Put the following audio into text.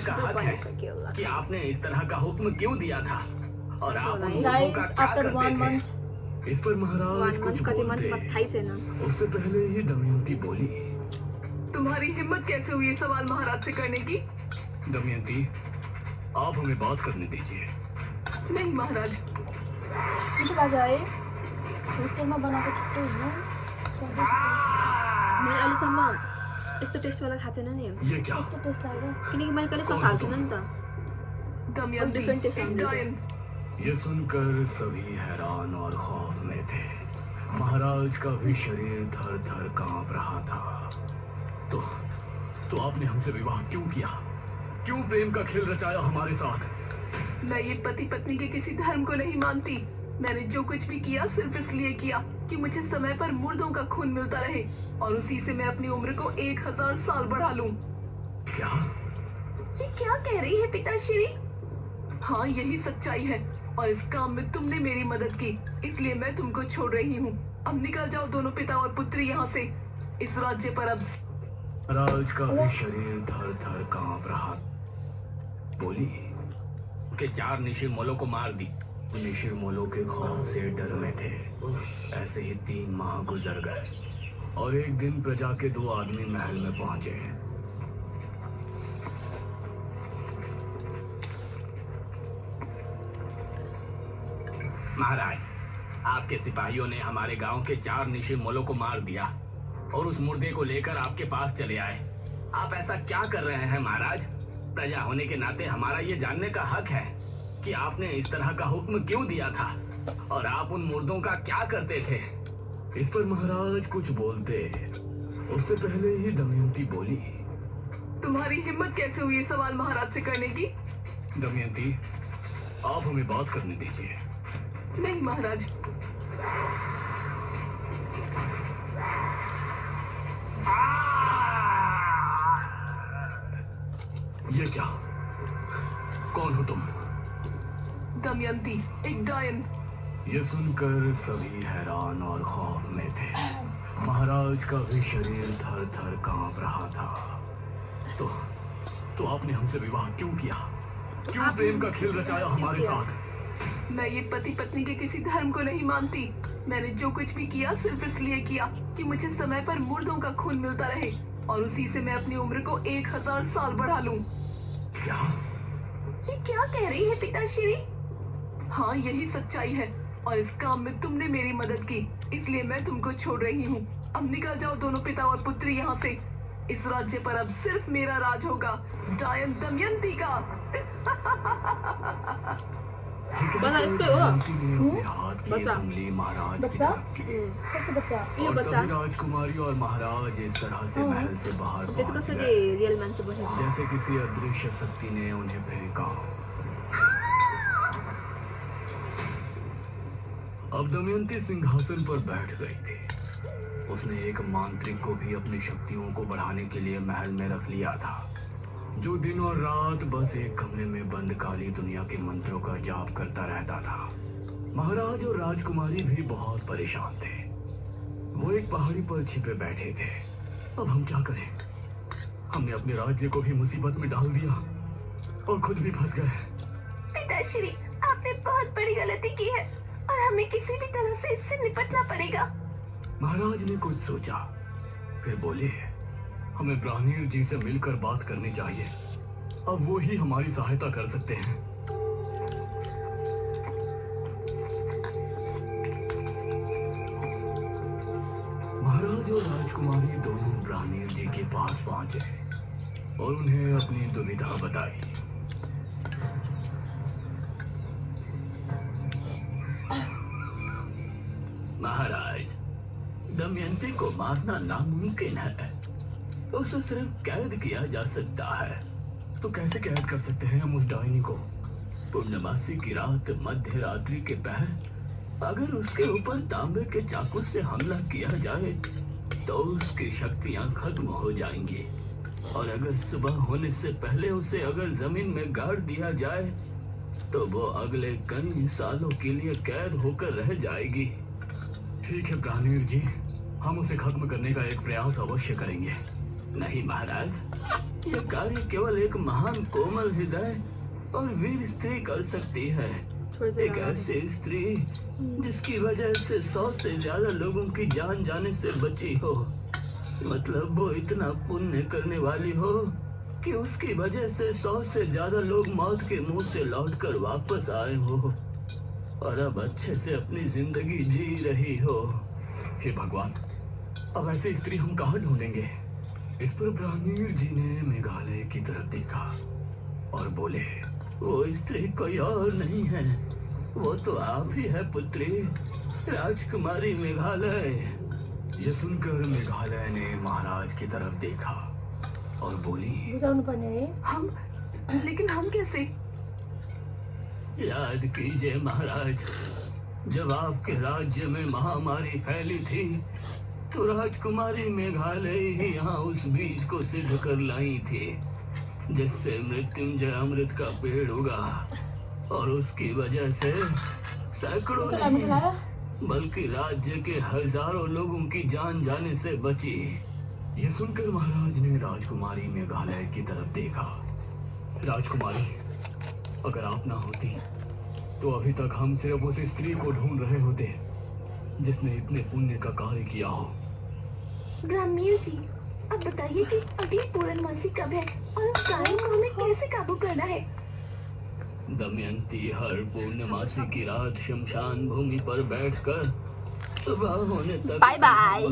का हक है कि आपने इस तरह का हुक्म क्यों दिया था और आप उन लोगों Guys, का क्या after 1 करते month, थे। इस पर महाराज 1 कुछ month कति month बोलते मत थाई से ना। उससे पहले ही दमयंती बोली, तुम्हारी हिम्मत कैसे हुई ये सवाल महाराज से करने की? दमयंती आप हमें बात करने दीजिए। नहीं महाराज। Itu kasih. Terus kita बना के छुट्टी हुई। मैं अलि सम्म यस्तो टेस्ट वाला खाते ना नहीं। ये क्या? यस्तो टेस्ट आएगा। किनकि मैंने कहिले सफा खाते ना नि त। दमयंती different taste एक आउँदै थियो। डायन। ये सुनकर सभी हैरान और खौफ में थे। महाराज का भी शरीर थर थर कांप रहा था। तो आपने हमसे विवाह क्यों किया? क्यों प्रेम का खेल रचाया हमारे साथ? मैं ये पति पत्नी के किसी धर्म को नहीं मानती। मैंने जो कुछ भी किया सिर्फ इसलिए किया कि मुझे समय पर मुर्दों का खून मिलता रहे और उसी से मैं अपनी उम्र को 1000 साल बढ़ा लूं। क्या? ये क्या कह रही है पिताश्री? हाँ यही सच्चाई है और इस काम में तुमने मेरी मदद की, इसलिए मैं तुमको छोड़ रही हूँ। अब निकल जाओ दोनों पिता और पुत्री यहाँ से। इस राज्य पर अब महाराज का भी शरीर थर थर कांप रहा। बोली कि 4 निशिर मोलों को मार दी। निशिर मोलों के खौफ से डर में थे। ऐसे ही 3 माह गुजर गए और एक दिन प्रजा के 2 आदमी महल में पहुंचे। महाराज, आपके सिपाहियों ने हमारे गांव के 4 निशिर मोलों को मार दिया और उस मुर्दे को लेकर आपके पास चले आए। आप ऐसा क्या कर रहे हैं महाराज? प्रजा होने के नाते हमारा ये जानने का हक है कि आपने इस तरह का हुक्म क्यों दिया था और आप उन मुर्दों का क्या करते थे। इस पर महाराज कुछ बोलते उससे पहले ही दमयंती बोली, तुम्हारी हिम्मत कैसे हुई ये सवाल महाराज से करने की? दमयंती आप हमें बात करने दीजिए। नहीं महाराज। ये क्या? कौन हो तुम? दमयंती एक डायन। ये सुनकर सभी हैरान और खौफ में थे। महाराज का भी शरीर थर थर कांप रहा था। तो आपने हमसे विवाह क्यों किया? क्यों प्रेम का खेल रचाया हमारे साथ? मैं ये पति पत्नी के किसी धर्म को नहीं मानती। मैंने जो कुछ भी किया सिर्फ इसलिए किया कि मुझे समय पर मुर्दों का खून मिलता रहे और उसी से मैं अपनी उम्र को 1000 साल बढ़ा लूं। क्या? ये क्या कह रही है पिताश्री? हाँ यही सच्चाई है और इस काम में तुमने मेरी मदद की, इसलिए मैं तुमको छोड़ रही हूँ। अब निकल जाओ दोनों पिता और पुत्री यहाँ से। इस राज्य पर अब सिर्फ मेरा राज होगा, डायन दमयंती का। बच्चा यस्तै हो। बच्चा महाराज बच्चा? कस्तो बच्चा? यो बच्चा? राजकुमारी और महाराज इस तरह से महल से बाहर त्यो चाहिँ पहुंच कसरी गए, रियल मान्छे बसेको? जैसे किसी अदृश्य शक्ति ने उन्हें फेंका। अब दमयंती सिंहासन पर बैठ गई थी। उसने एक मांत्रिक को भी अपनी शक्तियों को बढ़ाने के लिए महल में रख लिया था, जो दिन और रात बस एक कमरे में बंद काली दुनिया के मंत्रों का जाप करता रहता था। महाराज और राजकुमारी भी बहुत परेशान थे। वो एक पहाड़ी पर छिपे बैठे थे। अब हम क्या करें? हमने अपने राज्य को भी मुसीबत में डाल दिया और खुद भी फंस गए। पिताश्री आपने बहुत बड़ी गलती की है और हमें किसी भी तरह से इससे निपटना पड़ेगा। महाराज ने कुछ सोचा, फिर बोले, हमें ब्राह्मण जी से मिलकर बात करनी चाहिए। अब वो ही हमारी सहायता कर सकते हैं। महाराज और राजकुमारी दोनों ब्राह्मण जी के पास पहुंचे और उन्हें अपनी दुविधा बताई। महाराज, दमयंती को मारना नामुमकिन है। उसे सिर्फ कैद किया जा सकता है। तो कैसे कैद कर सकते हैं हम उस डायनी को? पूर्णमासी की रात, मध्य रात्रि के पहर अगर उसके ऊपर तांबे के चाकू से हमला किया जाए तो उसकी शक्तियां खत्म हो जाएंगी, और अगर सुबह होने से पहले उसे अगर जमीन में गाड़ दिया जाए तो वो अगले कई सालों के लिए कैद होकर रह जाएगी। ठीक है ब्राह्मण जी, हम उसे खत्म करने का एक प्रयास अवश्य करेंगे। नहीं महाराज, यह कार्य केवल एक महान कोमल हृदय और वीर स्त्री कर सकती है। थोड़े से एक ऐसी स्त्री जिसकी वजह से 100 से ज्यादा लोगों की जान जाने से बची हो। मतलब वो इतना पुण्य करने वाली हो कि उसकी वजह से 100 से ज्यादा लोग मौत के मुंह से लौटकर वापस आए हो और अब अच्छे से अपनी जिंदगी जी रही हो। हे भगवान, अब ऐसी स्त्री हम कहाँ ढूंढेंगे? इस पर ब्राह्मण जी ने मेघालय की तरफ देखा और बोले, वो स्त्री कोई और नहीं है, वो तो आप ही है पुत्री, राजकुमारी मेघालय। ये सुनकर मेघालय ने महाराज की तरफ देखा और बोली, बुझाउनु पर्ने है। लेकिन हम कैसे? याद कीजिए महाराज, जब आपके राज्य में महामारी फैली थी तो राजकुमारी मेघालय ही यहाँ उस बीज को सिद्ध कर लाई थी जिससे मृत्युंजय अमृत का पेड़ उगा और उसकी वजह से सैकड़ों उसका नाम नहीं खिलाया। बल्कि राज्य के हजारों लोगों की जान जाने से बची। ये सुनकर महाराज ने राजकुमारी मेघालय की तरफ देखा। राजकुमारी, अगर आप ना होती तो अभी तक हम सिर्फ उस स्त्री को ढूंढ रहे होते जिसने इतने पुण्य का कार्य किया हो। ब्राह्मण जी, अब बताइए कि अगली पूर्णमासी कब है और उस कार्य को हमें कैसे काबू करना है? दमयंती हर पूर्णमासी की रात शमशान भूमि पर बैठकर सुबह होने तक बाय बाय।